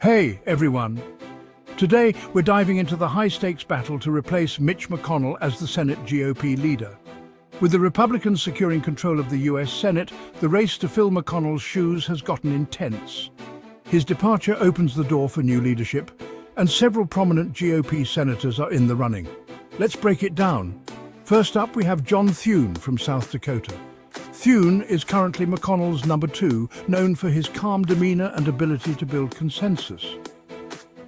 Hey, everyone. Today, we're diving into the high-stakes battle to replace Mitch McConnell as the Senate GOP leader. With the Republicans securing control of the US Senate, the race to fill McConnell's shoes has gotten intense. His departure opens the door for new leadership, and several prominent GOP senators are in the running. Let's break it down. First up, we have John Thune from South Dakota. Thune is currently McConnell's number 2, known for his calm demeanor and ability to build consensus.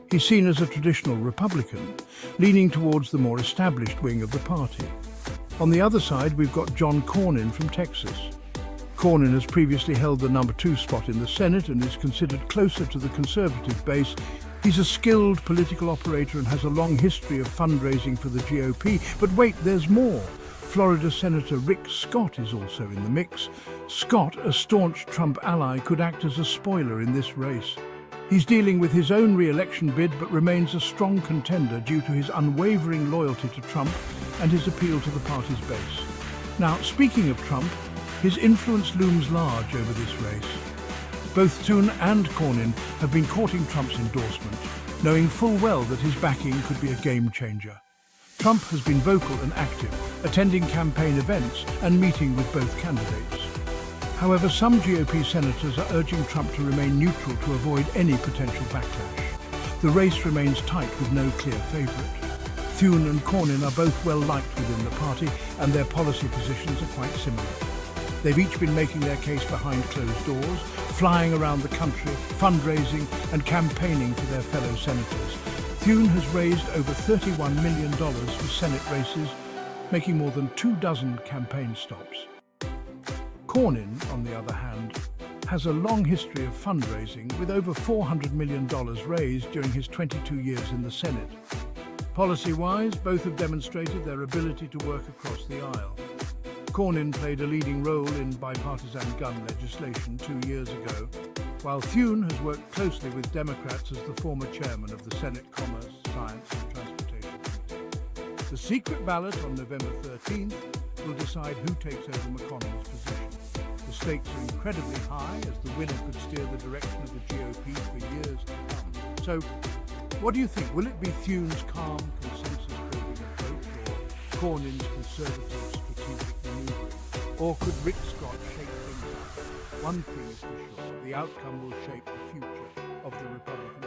He's seen as a traditional Republican, leaning towards the more established wing of the party. On the other side, we've got John Cornyn from Texas. Cornyn has previously held the number 2 spot in the Senate and is considered closer to the conservative base. He's a skilled political operator and has a long history of fundraising for the GOP. But wait, there's more. Florida Senator Rick Scott is also in the mix. Scott, a staunch Trump ally, could act as a spoiler in this race. He's dealing with his own re-election bid but remains a strong contender due to his unwavering loyalty to Trump and his appeal to the party's base. Now, speaking of Trump, his influence looms large over this race. Both Thune and Cornyn have been courting Trump's endorsement, knowing full well that his backing could be a game changer. Trump has been vocal and active, attending campaign events and meeting with both candidates. However, some GOP senators are urging Trump to remain neutral to avoid any potential backlash. The race remains tight with no clear favorite. Thune and Cornyn are both well liked within the party, and their policy positions are quite similar. They've each been making their case behind closed doors, flying around the country, fundraising and campaigning for their fellow senators. Thune has raised over $31 million for Senate races, making more than 24 campaign stops. Cornyn, on the other hand, has a long history of fundraising with over $400 million raised during his 22 years in the Senate. Policy-wise, both have demonstrated their ability to work across the aisle. Cornyn played a leading role in bipartisan gun legislation 2 years ago, while Thune has worked closely with Democrats as the former chairman of the Senate Commerce, Science and Transportation Committee. The secret ballot on November 13th will decide who takes over McConnell's position. The stakes are incredibly high, as the winner could steer the direction of the GOP for years to come. So, what do you think? Will it be Thune's calm, consensus-building approach, or Cornyn's conservative, strategic maneuvering? Or could Rick Scott shake things up? One thing is for sure, the outcome will shape the future of the Republican